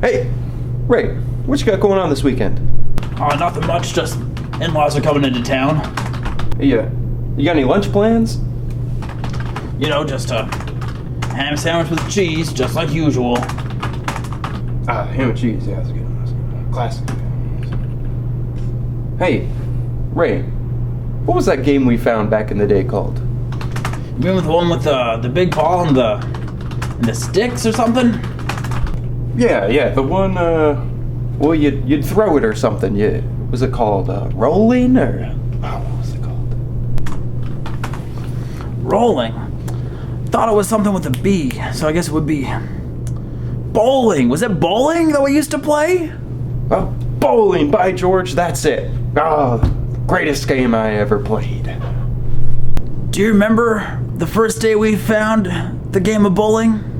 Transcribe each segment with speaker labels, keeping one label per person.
Speaker 1: Hey, Ray, what you got going on this weekend?
Speaker 2: Oh, nothing much, just in-laws are coming into town.
Speaker 1: Yeah. You got any lunch plans?
Speaker 2: You know, just a ham sandwich with cheese, just like usual.
Speaker 1: Ham and cheese, yeah, that's a good one. That's a good one. Classic. Hey, Ray, what was that game we found back in the day called?
Speaker 2: You mean with the one with the big ball and the sticks or something?
Speaker 1: Yeah, the one, well, you'd throw it or something. Was it called rolling, or what was it called?
Speaker 2: Rolling? Thought it was something with a B, so I guess it would be bowling. Was it bowling that we used to play?
Speaker 1: Oh, bowling, by George, that's it. Oh, greatest game I ever played.
Speaker 2: Do you remember the first day we found the game of bowling?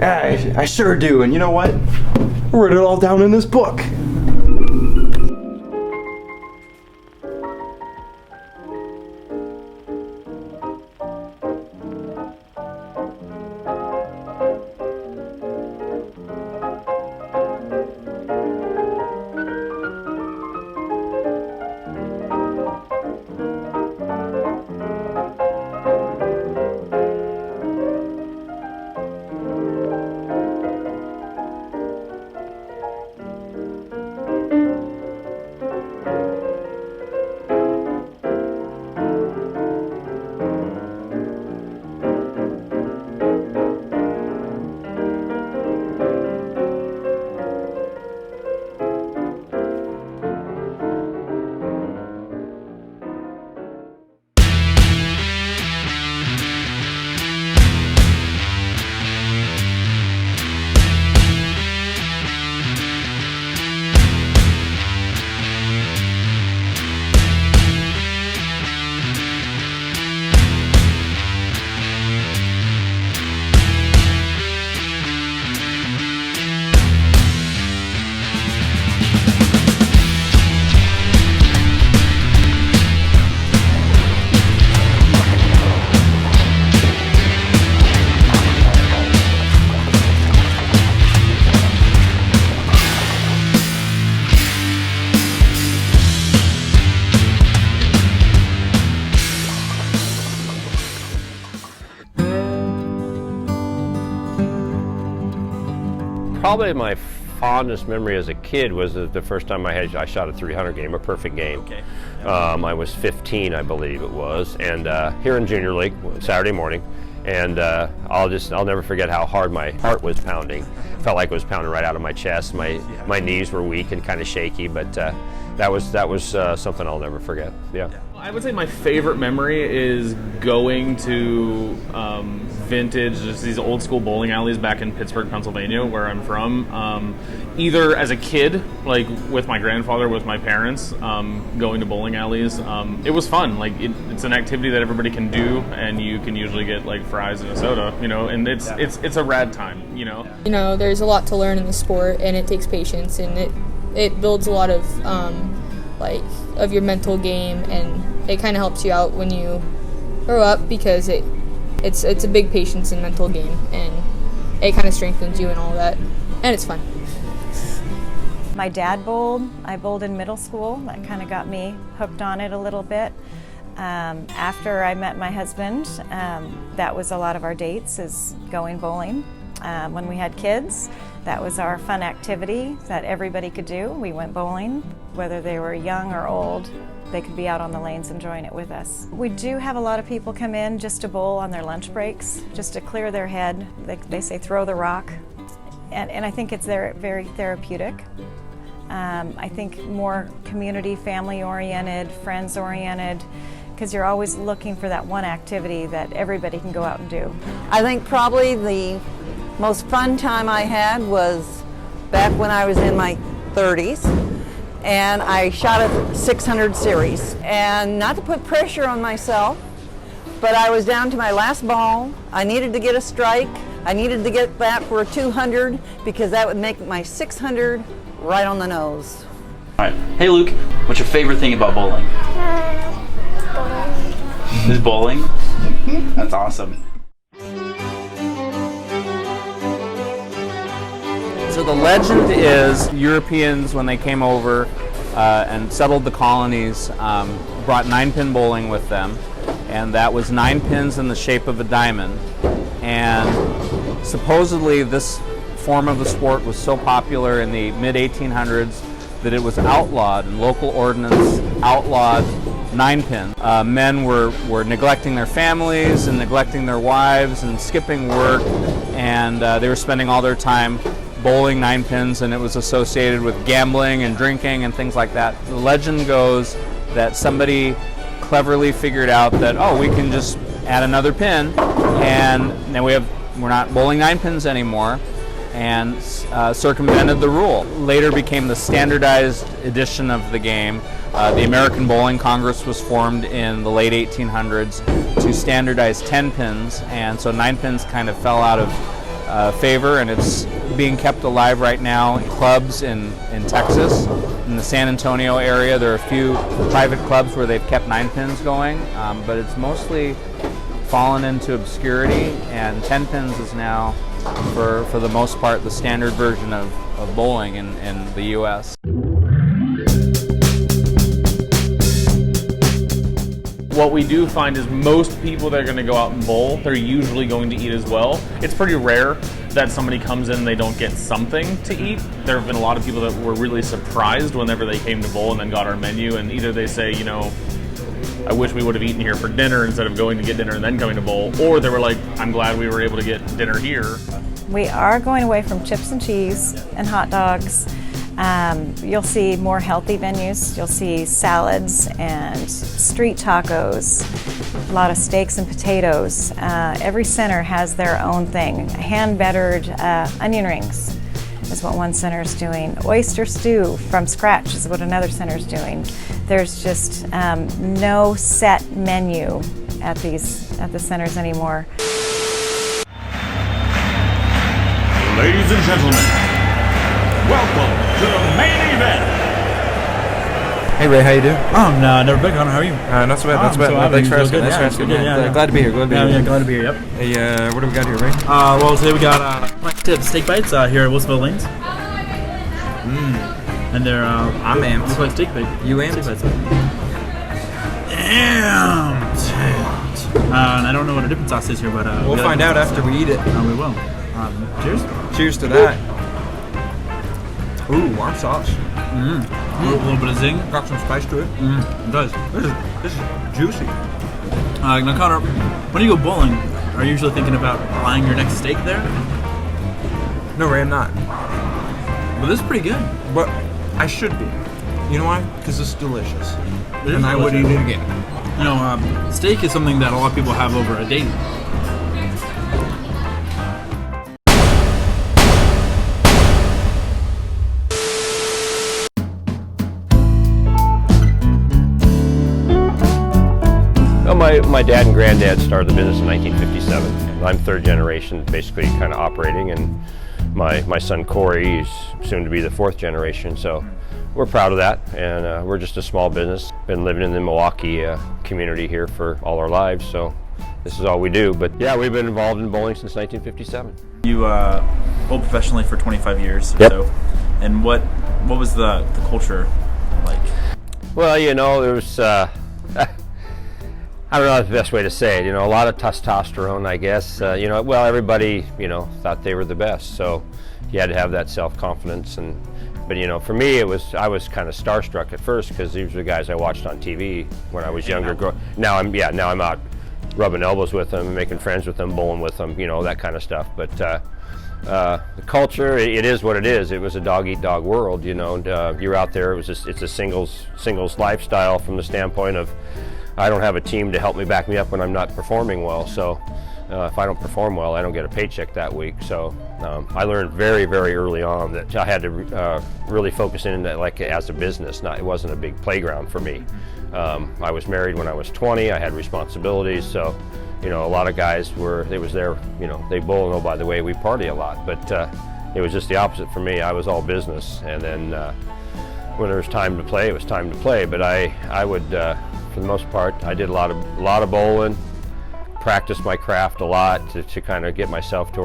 Speaker 1: I sure do, and you know what? I wrote it all down in this book.
Speaker 3: Probably my fondest memory as a kid was the first time I shot a 300 game, a perfect game.
Speaker 2: Okay.
Speaker 3: I was 15, I believe it was, and here in Junior League, Saturday morning, and I'll never forget how hard my heart was pounding. Felt like it was pounding right out of my chest. My knees were weak and kind of shaky, but that was something I'll never forget. Yeah.
Speaker 4: I would say my favorite memory is going to vintage, just these old school bowling alleys back in Pittsburgh, Pennsylvania, where I'm from. Either as a kid, like with my grandfather, with my parents, going to bowling alleys. It was fun. Like it's an activity that everybody can do, and you can usually get like fries and a soda, and it's a rad time,
Speaker 5: There's a lot to learn in the sport, and it takes patience, and it builds a lot of of your mental game, and it kind of helps you out when you grow up, because it's a big patience and mental game, and it kind of strengthens you and all that, and it's fun.
Speaker 6: My dad bowled. I bowled in middle school. That kind of got me hooked on it a little bit. After I met my husband, that was a lot of our dates, is going bowling. When we had kids, that was our fun activity that everybody could do. We went bowling, whether they were young or old. They could be out on the lanes enjoying it with us. We do have a lot of people come in just to bowl on their lunch breaks, just to clear their head. They say throw the rock, and I think it's very therapeutic. I think more community, family-oriented, friends-oriented, because you're always looking for that one activity that everybody can go out and do.
Speaker 7: I think probably the most fun time I had was back when I was in my 30s, and I shot a 600 series. And not to put pressure on myself, but I was down to my last ball. I needed to get a strike. I needed to get that for a 200, because that would make my 600 right on the nose.
Speaker 2: All right. Hey, Luke, what's your favorite thing about bowling?
Speaker 8: Bowling.
Speaker 2: Is bowling? That's awesome.
Speaker 8: So the legend is Europeans, when they came over and settled the colonies, brought 9-pin bowling with them, and that was 9 pins in the shape of a diamond. And supposedly this form of the sport was so popular in the mid-1800s that it was outlawed, and local ordinance outlawed 9-pin. Men were neglecting their families and neglecting their wives and skipping work, and they were spending all their time bowling 9 pins, and it was associated with gambling and drinking and things like that. The legend goes that somebody cleverly figured out that, oh, we can just add another pin, and now we're not bowling 9 pins anymore, and circumvented the rule. Later became the standardized edition of the game. The American Bowling Congress was formed in the late 1800s to standardize 10 pins, and so 9 pins kind of fell out of favor, and it's being kept alive right now in clubs in Texas. In the San Antonio area, there are a few private clubs where they've kept 9 pins going, but it's mostly fallen into obscurity, and 10 pins is now, for the most part, the standard version of bowling in the U.S.
Speaker 4: What we do find is most people that are going to go out and bowl, they're usually going to eat as well. It's pretty rare that somebody comes in and they don't get something to eat. There have been a lot of people that were really surprised whenever they came to bowl and then got our menu, and either they say, you know, I wish we would have eaten here for dinner instead of going to get dinner and then coming to bowl, or they were like, I'm glad we were able to get dinner here.
Speaker 6: We are going away from chips and cheese and hot dogs. You'll see more healthy menus. You'll see salads and street tacos, a lot of steaks and potatoes. Every center has their own thing. Hand-battered onion rings is what one center is doing. Oyster stew from scratch is what another center is doing. There's just no set menu at the centers anymore.
Speaker 9: Ladies and gentlemen, welcome to the main event.
Speaker 10: Hey Ray, how you doing?
Speaker 2: No, never been. How are you?
Speaker 10: Not so bad, not so bad. Thanks for asking. Thanks for asking. Glad to be here. Glad to be here.
Speaker 2: Yep.
Speaker 10: Hey, what do we got here, Ray?
Speaker 2: Well, today we got steak bites here at Wilsonville Lanes. And they're
Speaker 10: I'm amped.
Speaker 2: Looks like steak bite.
Speaker 10: You amped?
Speaker 2: Steak bites. Amped. And I don't know what a dipping sauce is here, but
Speaker 10: we'll find out after we eat it.
Speaker 2: We will. Cheers.
Speaker 10: Cheers to that. Ooh, warm sauce.
Speaker 2: A little bit of zing.
Speaker 10: Got some spice to it.
Speaker 2: It does.
Speaker 10: This is juicy.
Speaker 2: Now, Connor, when you go bowling, are you usually thinking about buying your next steak there?
Speaker 10: No, Ray, I'm not.
Speaker 2: But this is pretty good.
Speaker 10: But I should be. You know why? Because it's delicious.
Speaker 2: It
Speaker 10: and I would eat it again.
Speaker 2: You know, steak is something that a lot of people have over a date.
Speaker 3: My dad and granddad started the business in 1957. I'm third generation, basically kind of operating, and my son Corey is soon to be the fourth generation. So we're proud of that, and we're just a small business. Been living in the Milwaukee community here for all our lives, so this is all we do. But yeah, we've been involved in bowling since 1957.
Speaker 2: You bowled professionally for 25 years or
Speaker 3: Yep.
Speaker 2: so, and what was the culture like?
Speaker 3: Well, you know, there was I don't know the best way to say it. You know, a lot of testosterone, I guess. You know, well, everybody, you know, thought they were the best, so you had to have that self-confidence. But you know, for me, I was kind of starstruck at first because these were the guys I watched on TV when I was younger. Now I'm out rubbing elbows with them, making friends with them, bowling with them, you know, that kind of stuff. But the culture, it is what it is. It was a dog-eat-dog world, you know. And, you're out there. It's a singles lifestyle from the standpoint of I don't have a team to help me back me up when I'm not performing well. So if I don't perform well, I don't get a paycheck that week. So I learned very, very early on that I had to really focus in that, like, as a business. It wasn't a big playground for me. I was married when I was 20. I had responsibilities. So, you know, a lot of guys they bowl and, oh, by the way, we party a lot. But it was just the opposite for me. I was all business. And then when there was time to play, it was time to play. But I would, for the most part, I did a lot of bowling, practiced my craft a lot to kind of get myself to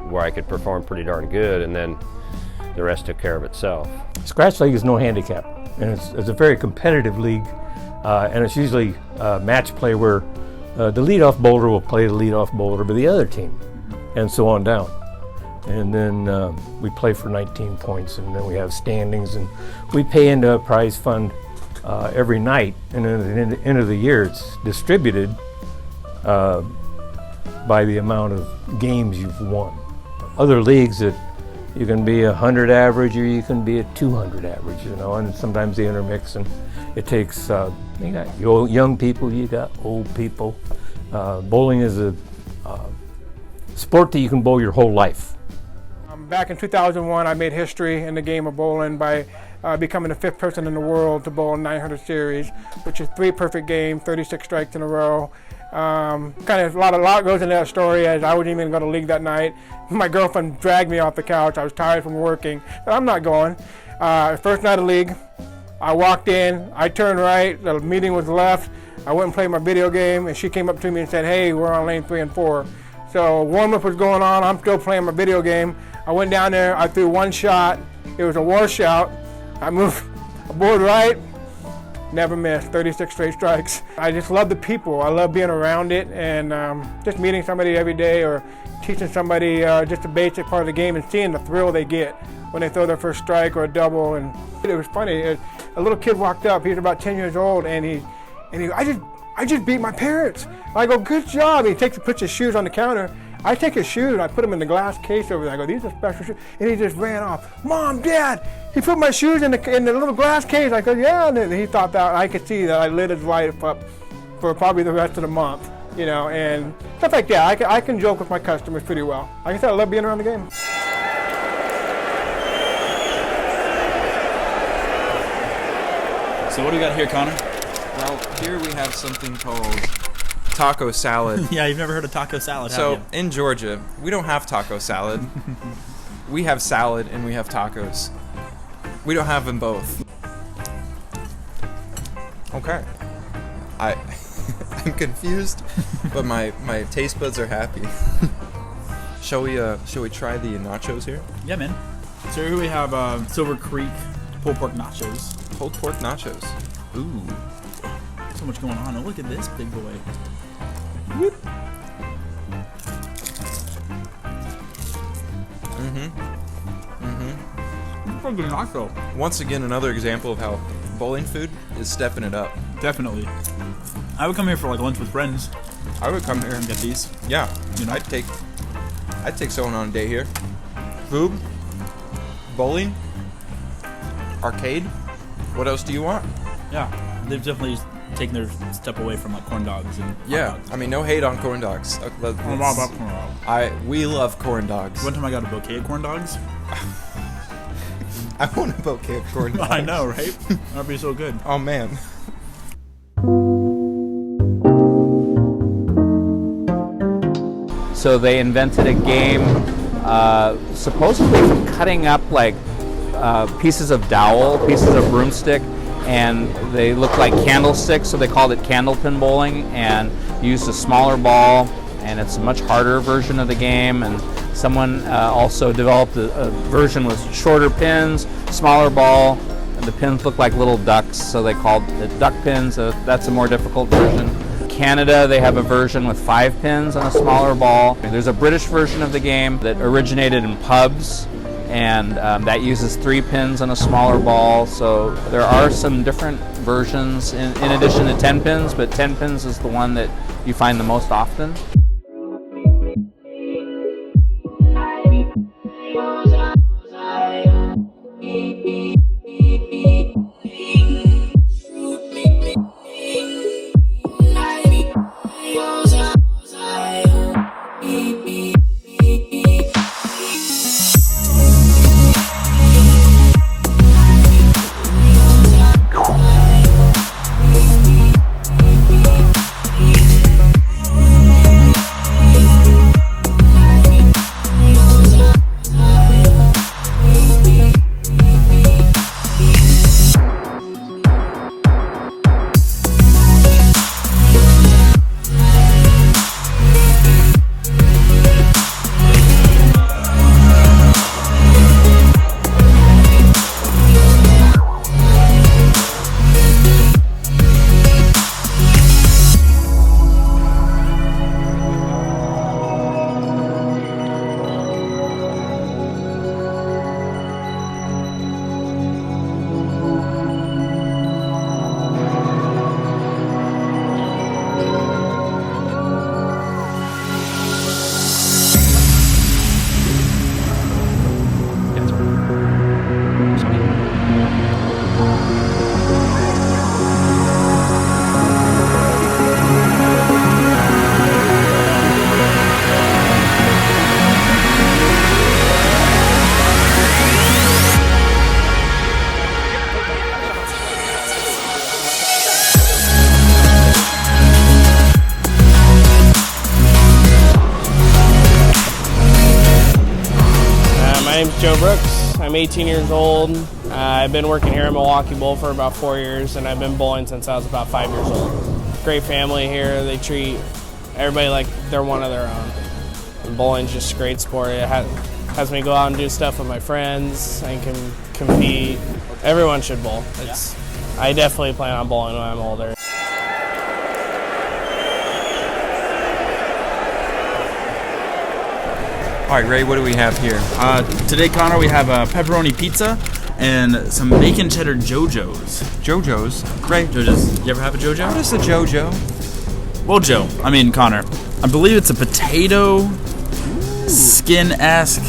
Speaker 3: where I could perform pretty darn good. And then the rest took care of itself.
Speaker 11: Scratch League is no handicap, and it's a very competitive league, and it's usually match play where the leadoff bowler will play the leadoff bowler by the other team, and so on down. And then we play for 19 points, and then we have standings, and we pay into a prize fund every night, and then at the end of the year it's distributed by the amount of games you've won. Other leagues that you can be 100 average or you can be a 200 average, you know, and sometimes they intermix, and it takes, you got young people, you got old people. Bowling is a sport that you can bowl your whole life.
Speaker 12: Back in 2001, I made history in the game of bowling by becoming the 5th person in the world to bowl 900 series, which is 3 perfect games, 36 strikes in a row. Kind of a lot goes into that story, as I wasn't even going to league that night. My girlfriend dragged me off the couch. I was tired from working, but I'm not going. First night of league, I walked in, I turned right, the meeting was left. I went and played my video game, and she came up to me and said, "Hey, we're on lane 3 and 4. So warm-up was going on, I'm still playing my video game. I went down there, I threw 1 shot, it was a washout. I moved aboard right, never missed, 36 straight strikes. I just love the people, I love being around it, and just meeting somebody every day or teaching somebody just a basic part of the game and seeing the thrill they get when they throw their first strike or a double. And it was funny, a little kid walked up, he was about 10 years old, and he I just beat my parents. I go, good job. He puts his shoes on the counter. I take his shoes and I put them in the glass case over there. I go, these are special shoes. And he just ran off. Mom, Dad, he put my shoes in the little glass case. I go, yeah. And he thought that, I could see that I lit his life up for probably the rest of the month, you know, and stuff like that. I can joke with my customers pretty well. Like I said, I love being around the game.
Speaker 2: So what do we got here, Connor?
Speaker 10: Well, here we have something called taco salad.
Speaker 2: Yeah, you've never heard of taco salad,
Speaker 10: So,
Speaker 2: have
Speaker 10: in Georgia, we don't have taco salad. We have salad and we have tacos. We don't have them both. Okay. I'm confused, but my taste buds are happy. Shall we try the nachos here?
Speaker 2: Yeah, man. So here we have Silver Creek pulled pork nachos.
Speaker 10: Pulled pork nachos. Ooh.
Speaker 2: So much going on. Oh, look at this big boy.
Speaker 10: Whoop.
Speaker 2: Fucking nacho.
Speaker 10: Once again, another example of how bowling food is stepping it up.
Speaker 2: Definitely. I would come here for like lunch with friends.
Speaker 10: I would come here
Speaker 2: and get these.
Speaker 10: Yeah,
Speaker 2: you know?
Speaker 10: I'd take someone on a day here. Food, bowling, arcade. What else do you want?
Speaker 2: Yeah, they've definitely taken their step away from like corn dogs and hot dogs.
Speaker 10: I mean, no hate on corn dogs. We love corn dogs.
Speaker 2: One time I got a bouquet of corn dogs.
Speaker 10: I want a bouquet of corn dogs.
Speaker 2: I know, right? That'd be so good.
Speaker 10: Oh man.
Speaker 8: So they invented a game supposedly from cutting up like pieces of dowel, pieces of broomstick, and they look like candlesticks, so they called it candlepin bowling, and used a smaller ball, and it's a much harder version of the game. And someone also developed a version with shorter pins, smaller ball, and the pins look like little ducks, so they called it duck pins. That's a more difficult version. Canada, they have a version with 5 pins on a smaller ball. There's a British version of the game that originated in pubs, and that uses 3 pins on a smaller ball. So there are some different versions in addition to 10 pins, but 10 pins is the one that you find the most often.
Speaker 13: My name's Joe Brooks. I'm 18 years old. I've been working here at Milwaukee Bowl for about 4 years, and I've been bowling since I was about 5 years old. Great family here. They treat everybody like they're one of their own. And bowling's just a great sport. It has me go out and do stuff with my friends. I can compete. Everyone should bowl. I definitely plan on bowling when I'm older.
Speaker 10: All right, Ray, what do we have here?
Speaker 2: Today, Connor, we have a pepperoni pizza and some bacon cheddar JoJo's.
Speaker 10: JoJo's? Ray?
Speaker 2: JoJo's. You ever have a JoJo?
Speaker 10: What is a JoJo?
Speaker 2: Well, Connor, I believe it's a potato skin-esque.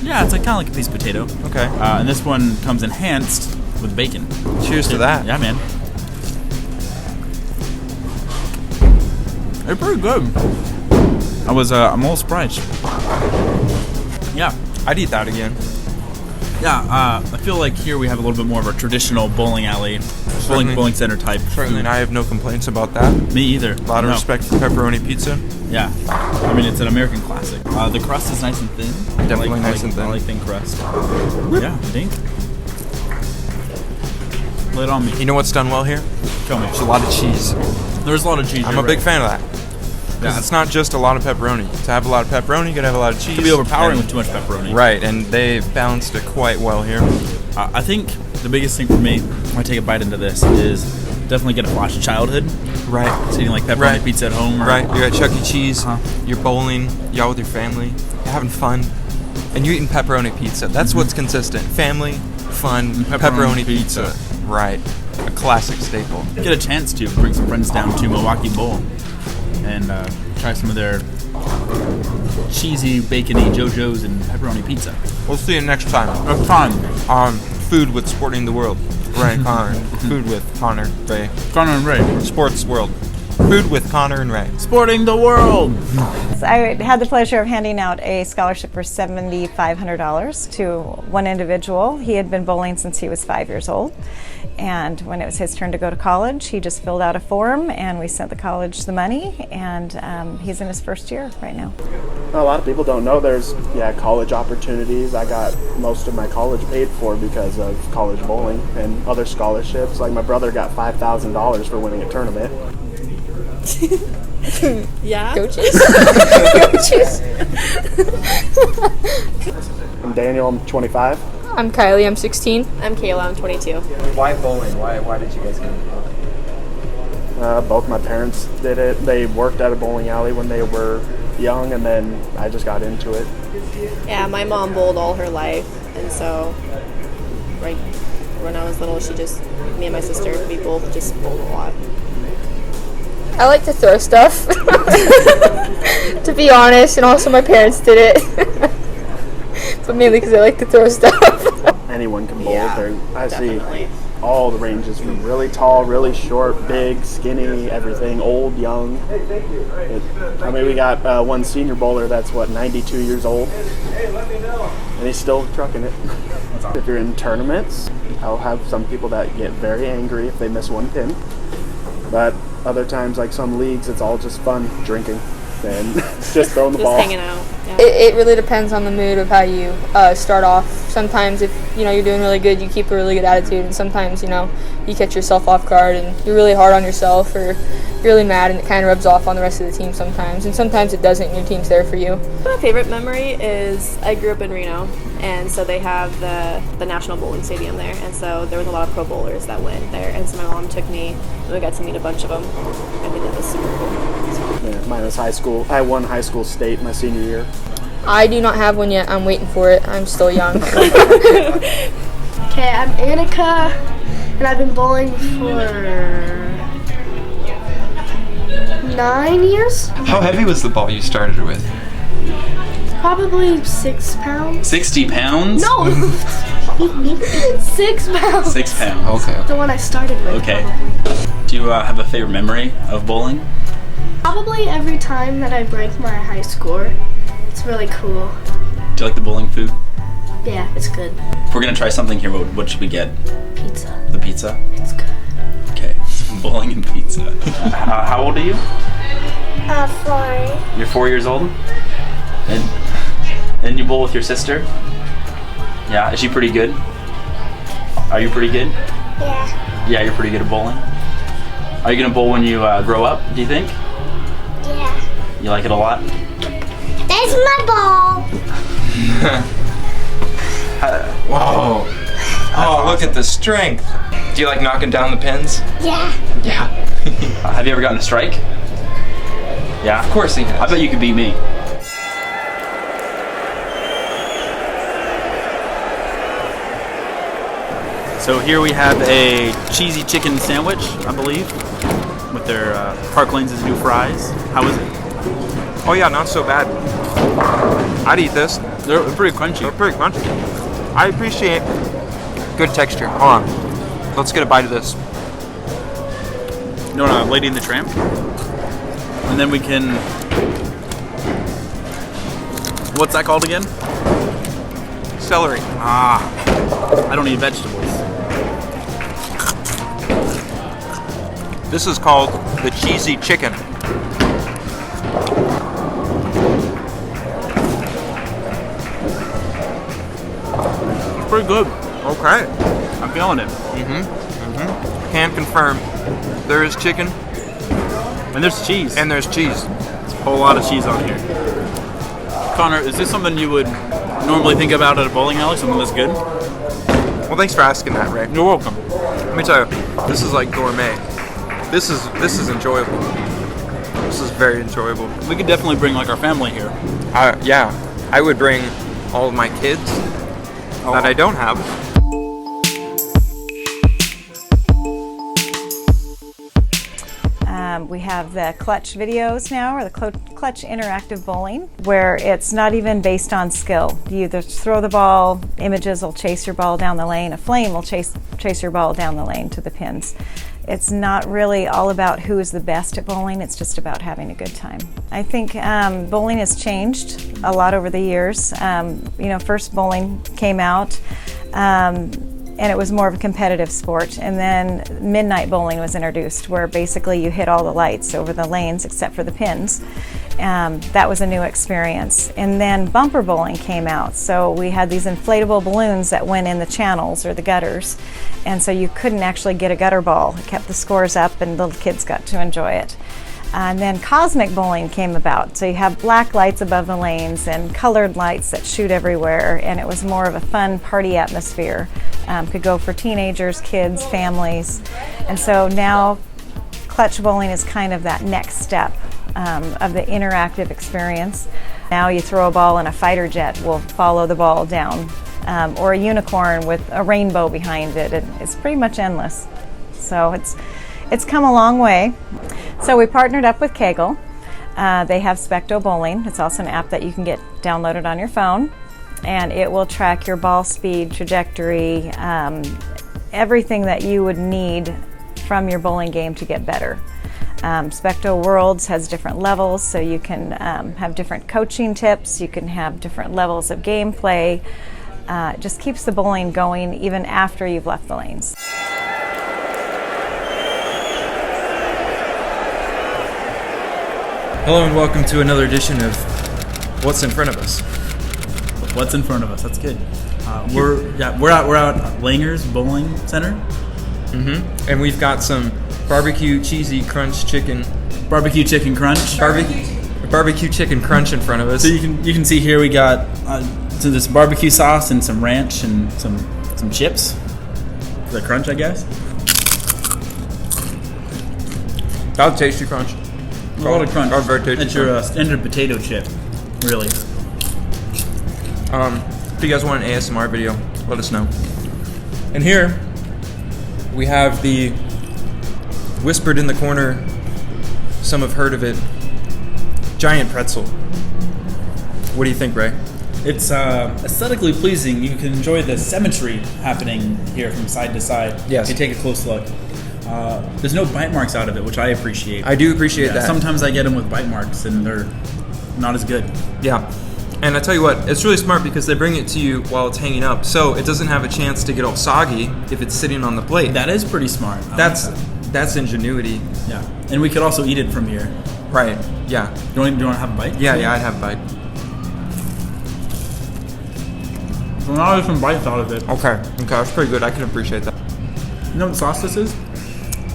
Speaker 2: Yeah, it's kind of like a piece of potato.
Speaker 10: Okay.
Speaker 2: And this one comes enhanced with bacon.
Speaker 10: Cheers to that.
Speaker 2: Yeah, man. They're pretty good. I'm a little surprised. Yeah.
Speaker 10: I'd eat that again.
Speaker 2: Yeah, I feel like here we have a little bit more of a traditional bowling alley, bowling center type.
Speaker 10: Certainly, and I have no complaints about that.
Speaker 2: Me either.
Speaker 10: A lot of respect for pepperoni pizza.
Speaker 2: Yeah, I mean it's an American classic. The crust is nice and thin.
Speaker 10: Definitely nice and thin.
Speaker 2: I like thin crust. Yeah, dink. Lay it on me.
Speaker 10: You know what's done well here?
Speaker 2: Tell me.
Speaker 10: There's a lot of cheese.
Speaker 2: There's a lot of cheese.
Speaker 10: I'm a big fan of that. Yeah. It's not just a lot of pepperoni. To have a lot of pepperoni, you gotta have a lot of cheese.
Speaker 2: It can be overpowering with too much pepperoni.
Speaker 10: Right, and they've balanced it quite well here.
Speaker 2: I think the biggest thing for me when I take a bite into this is definitely get a flash of childhood.
Speaker 10: Right.
Speaker 2: It's eating like pepperoni pizza at home.
Speaker 10: Right. You're at Chuck E. Cheese. You're bowling. You're out with your family. You're having fun, and you're eating pepperoni pizza. That's what's consistent. Family, fun, pepperoni pizza. Right. A classic staple.
Speaker 2: Get a chance to bring some friends down to Milwaukee Bowl and try some of their cheesy, bacony JoJo's and pepperoni pizza.
Speaker 10: We'll see you next time.
Speaker 2: Next time.
Speaker 10: Food with Sporting the World. Ray, Connor. Food with Connor, Ray.
Speaker 2: Connor and Ray.
Speaker 10: Sports World. Food with Connor and Ray.
Speaker 2: Sporting the World.
Speaker 6: I had the pleasure of handing out a scholarship for $7,500 to one individual. He had been bowling since he was 5 years old. And when it was his turn to go to college, he just filled out a form and we sent the college the money, and he's in his first year right now.
Speaker 14: A lot of people don't know there's college opportunities. I got most of my college paid for because of college bowling and other scholarships. Like my brother got $5,000 for winning a tournament.
Speaker 5: Yeah.
Speaker 14: Coaches. I'm Daniel, I'm 25.
Speaker 5: I'm Kylie, I'm 16.
Speaker 15: I'm Kayla, I'm 22.
Speaker 10: Why bowling? Why did you guys get into bowling?
Speaker 14: Both my parents did it. They worked at a bowling alley when they were young, and then I just got into it.
Speaker 15: Yeah, my mom bowled all her life, and so right when I was little, me and my sister, we both just bowled a lot.
Speaker 5: I like to throw stuff, to be honest, and also my parents did it. But mainly because I like to throw stuff.
Speaker 14: Anyone can bowl.
Speaker 15: Yeah,
Speaker 14: I
Speaker 15: definitely.
Speaker 14: see all the ranges from really tall, really short, big, skinny, everything, old, young. We got one senior bowler that's 92 years old, and he's still trucking it. If you're in tournaments, I'll have some people that get very angry if they miss one pin. But other times, like some leagues, it's all just fun drinking and just throwing the ball.
Speaker 15: Just hanging out. Yeah.
Speaker 5: It really depends on the mood of how you start off. Sometimes if you're doing really good, you keep a really good attitude, and sometimes you catch yourself off guard and you're really hard on yourself, or you're really mad, and it kind of rubs off on the rest of the team sometimes, and sometimes it doesn't, and your team's there for you.
Speaker 15: My favorite memory is I grew up in Reno, and so they have the National Bowling Stadium there, and so there was a lot of pro bowlers that went there, and so my mom took me, and we got to meet a bunch of them. I think that was super cool.
Speaker 14: Yeah, mine was high school. I won high school state my senior year.
Speaker 5: I do not have one yet. I'm waiting for it. I'm still young.
Speaker 16: Okay, I'm Annika, and I've been bowling for 9 years.
Speaker 17: How heavy was the ball you started with?
Speaker 16: Probably 6 pounds.
Speaker 17: 60 pounds?
Speaker 16: No! 6 pounds.
Speaker 17: 6 pounds. Okay.
Speaker 16: The one I started with.
Speaker 17: Okay.
Speaker 16: Probably.
Speaker 17: Do you have a favorite memory of bowling?
Speaker 16: Probably every time that I break my high score. It's really cool.
Speaker 17: Do you like the bowling food?
Speaker 16: Yeah, it's good.
Speaker 17: If we're gonna try something here, what should we get?
Speaker 16: Pizza.
Speaker 17: The pizza?
Speaker 16: It's good.
Speaker 17: Okay, bowling and pizza. How old are you?
Speaker 16: 4.
Speaker 17: You're 4 years old? And you bowl with your sister?
Speaker 2: Yeah, is she pretty good? Are you pretty good?
Speaker 16: Yeah.
Speaker 2: Yeah, you're pretty good at bowling. Are you gonna bowl when you grow up, do you think?
Speaker 16: Yeah.
Speaker 2: You like it a lot?
Speaker 16: There's my ball.
Speaker 10: Whoa. Oh, look at the strength. Do you like knocking down the pins?
Speaker 16: Yeah.
Speaker 2: Yeah. Have you ever gotten a strike? Yeah.
Speaker 10: Of course he has.
Speaker 2: I bet you could beat me. So here we have a cheesy chicken sandwich, I believe, with their Park Lane's new fries. How is it?
Speaker 10: Oh yeah, not so bad. I'd eat this.
Speaker 2: They're pretty crunchy.
Speaker 10: They're pretty crunchy. I appreciate good texture. Hold on. Let's get a bite of this.
Speaker 2: You want a Lady in the Tramp? And then we can... What's that called again?
Speaker 10: Celery.
Speaker 2: Ah, I don't eat vegetables.
Speaker 10: This is called the cheesy chicken.
Speaker 2: It's pretty good.
Speaker 10: Okay.
Speaker 2: I'm feeling it.
Speaker 10: Can confirm. There is chicken.
Speaker 2: And there's cheese.
Speaker 10: And there's cheese.
Speaker 2: There's a whole lot of cheese on here. Connor, is this something you would normally think about at a bowling alley? Something that's good?
Speaker 10: Well, thanks for asking that, Ray.
Speaker 2: You're welcome.
Speaker 10: Let me tell you, this is like gourmet. This is enjoyable. This is very enjoyable.
Speaker 2: We could definitely bring like our family here.
Speaker 10: Yeah, I would bring all of my kids that I don't have.
Speaker 6: We have the clutch videos now, or the clutch interactive bowling, where it's not even based on skill. You either throw the ball, images will chase your ball down the lane, a flame will chase your ball down the lane to the pins. It's not really all about who is the best at bowling, it's just about having a good time. I think bowling has changed a lot over the years. First bowling came out, and it was more of a competitive sport. And then midnight bowling was introduced, where basically you hit all the lights over the lanes except for the pins. That was a new experience. And then bumper bowling came out. So we had these inflatable balloons that went in the channels or the gutters. And so you couldn't actually get a gutter ball. It kept the scores up and little kids got to enjoy it. And then cosmic bowling came about. So you have black lights above the lanes and colored lights that shoot everywhere, and it was more of a fun party atmosphere. Could go for teenagers, kids, families. And so now clutch bowling is kind of that next step of the interactive experience. Now you throw a ball and a fighter jet will follow the ball down, or a unicorn with a rainbow behind it. It's pretty much endless. So it's come a long way. So we partnered up with Kegel. They have Specto Bowling. It's also an app that you can get downloaded on your phone, and it will track your ball speed, trajectory, everything that you would need from your bowling game to get better. Specto Worlds has different levels, so you can have different coaching tips, you can have different levels of gameplay. It just keeps the bowling going even after you've left the lanes.
Speaker 10: Hello and welcome to another edition of What's in Front of Us.
Speaker 2: What's in front of us? That's good. We're out at Langer's Bowling Center.
Speaker 10: And we've got some barbecue cheesy crunch chicken.
Speaker 2: Barbecue chicken crunch.
Speaker 10: Barbecue chicken crunch in front of us.
Speaker 2: So you can see here we got this barbecue sauce and some ranch and some chips. The crunch, I guess.
Speaker 10: That's tasty crunch.
Speaker 2: A lot of crunch.
Speaker 10: Very tasty.
Speaker 2: That's your standard potato chip, really.
Speaker 10: If you guys want an ASMR video, let us know. And here we have the whispered in the corner, some have heard of it, giant pretzel. What do you think, Ray?
Speaker 2: It's aesthetically pleasing. You can enjoy the symmetry happening here from side to side.
Speaker 10: Yes.
Speaker 2: You take a close look. There's no bite marks out of it, which I appreciate.
Speaker 10: I do appreciate that.
Speaker 2: Sometimes I get them with bite marks, and they're not as good.
Speaker 10: Yeah. And I tell you what, it's really smart because they bring it to you while it's hanging up, so it doesn't have a chance to get all soggy if it's sitting on the plate.
Speaker 2: That is pretty smart.
Speaker 10: That's ingenuity.
Speaker 2: Yeah. And we could also eat it from here.
Speaker 10: Right. Yeah.
Speaker 2: Do you want to have a bite?
Speaker 10: Yeah, I'd have a bite.
Speaker 2: So now there's some bites out of it.
Speaker 10: Okay, that's pretty good. I can appreciate that.
Speaker 2: You know what sauce this is?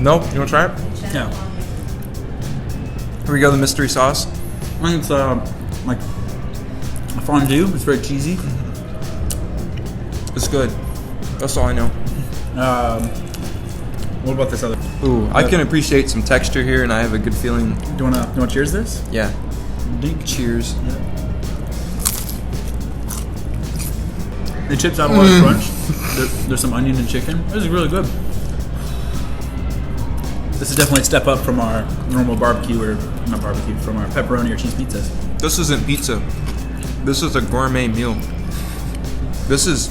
Speaker 10: No, you want to try it?
Speaker 2: Yeah.
Speaker 10: Here we go, the mystery sauce.
Speaker 2: I think it's like a fondue. It's very cheesy.
Speaker 10: It's good. That's all I know.
Speaker 2: What about this other?
Speaker 10: Ooh, I can appreciate some texture here, and I have a good feeling.
Speaker 2: Do you wanna cheers this?
Speaker 10: Yeah.
Speaker 2: Dink.
Speaker 10: Cheers.
Speaker 2: Yeah. The chips have a lot of crunch. There's some onion and chicken. This is really good. This is definitely a step up from our normal barbecue, or not barbecue, from our pepperoni or cheese pizzas.
Speaker 10: This isn't pizza. This is a gourmet meal. This is.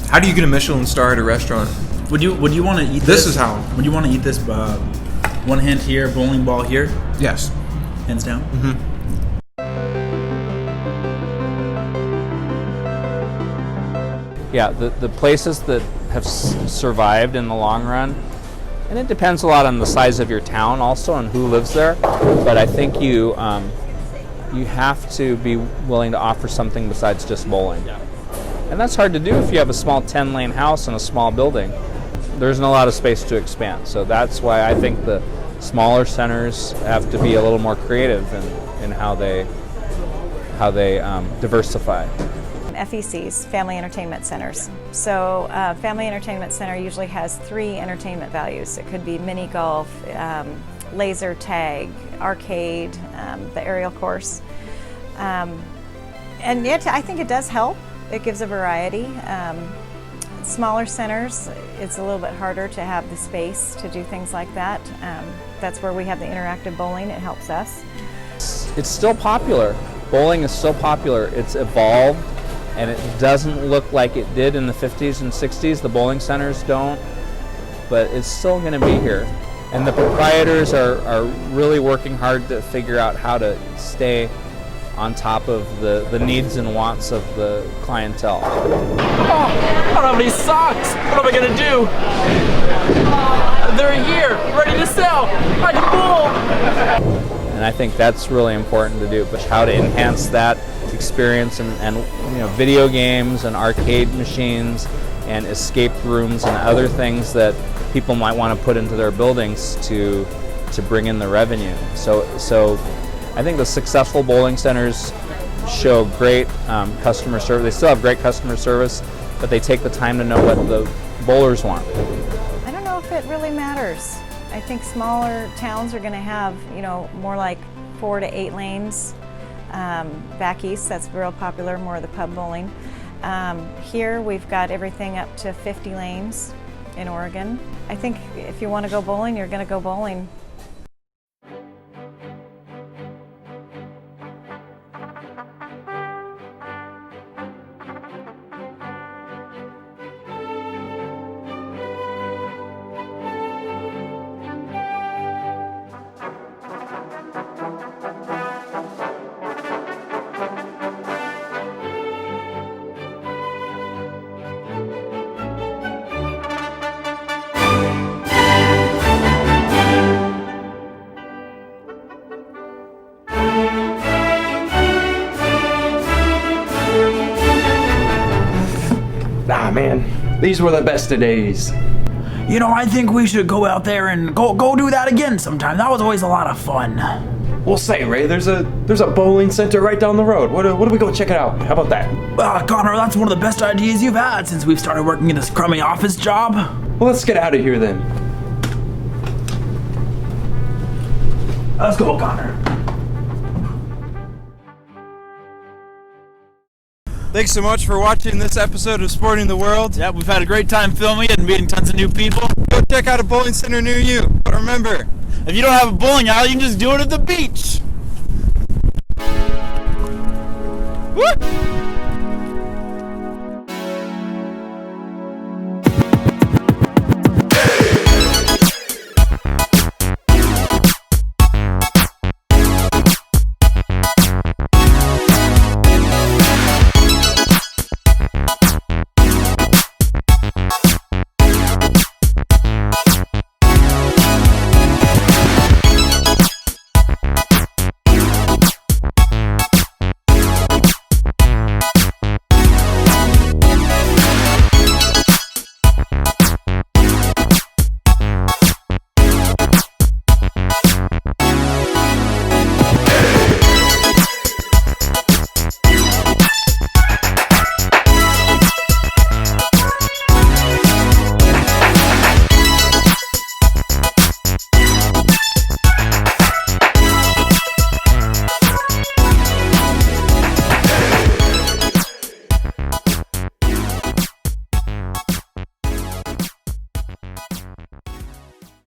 Speaker 10: How do you get a Michelin star at a restaurant?
Speaker 2: Would you want to eat this?
Speaker 10: This is how.
Speaker 2: Would you want to eat this? One hand here, bowling ball here.
Speaker 10: Yes.
Speaker 2: Hands down.
Speaker 10: Mm-hmm.
Speaker 8: Yeah, the places that have survived in the long run, and it depends a lot on the size of your town also and who lives there, but I think you have to be willing to offer something besides just bowling. And that's hard to do if you have a small 10-lane house and a small building. There isn't a lot of space to expand, so that's why I think the smaller centers have to be a little more creative in how they diversify.
Speaker 6: FECs, Family Entertainment Centers. So Family Entertainment Center usually has 3 entertainment values. It could be mini golf, laser tag, arcade, the aerial course. And yet I think it does help. It gives a variety. Smaller centers, it's a little bit harder to have the space to do things like that. That's where we have the interactive bowling. It helps us.
Speaker 8: It's still popular. Bowling is still popular. It's evolved, and it doesn't look like it did in the 50s and 60s. The bowling centers don't, but it's still going to be here. And the proprietors are really working hard to figure out how to stay on top of the needs and wants of the clientele.
Speaker 18: Oh, I don't have any socks. What am I gonna do? They're here, ready to sell. I can bowl.
Speaker 8: And I think that's really important to do, but how to enhance that experience and video games and arcade machines and escape rooms and other things that people might want to put into their buildings to bring in the revenue. So I think the successful bowling centers show great customer service. They still have great customer service, but they take the time to know what the bowlers want.
Speaker 6: I don't know if it really matters. I think smaller towns are going to have, more like 4 to 8 lanes. Back east, that's real popular, more of the pub bowling. Here we've got everything up to 50 lanes in Oregon. I think if you want to go bowling, you're going to go bowling.
Speaker 1: Nah, man, these were the best of days.
Speaker 18: I think we should go out there and go do that again sometime. That was always a lot of fun.
Speaker 1: Well, say, Ray, there's a bowling center right down the road. What do we go check it out? How about that?
Speaker 18: Connor, that's one of the best ideas you've had since we've started working in this crummy office job.
Speaker 1: Well, let's get out of here then.
Speaker 18: Let's go, Connor.
Speaker 10: Thanks so much for watching this episode of Sporting the World.
Speaker 18: Yeah, we've had a great time filming it and meeting tons of new people.
Speaker 10: Go check out a bowling center near you. But remember,
Speaker 18: if you don't have a bowling alley, you can just do it at the beach. Woo!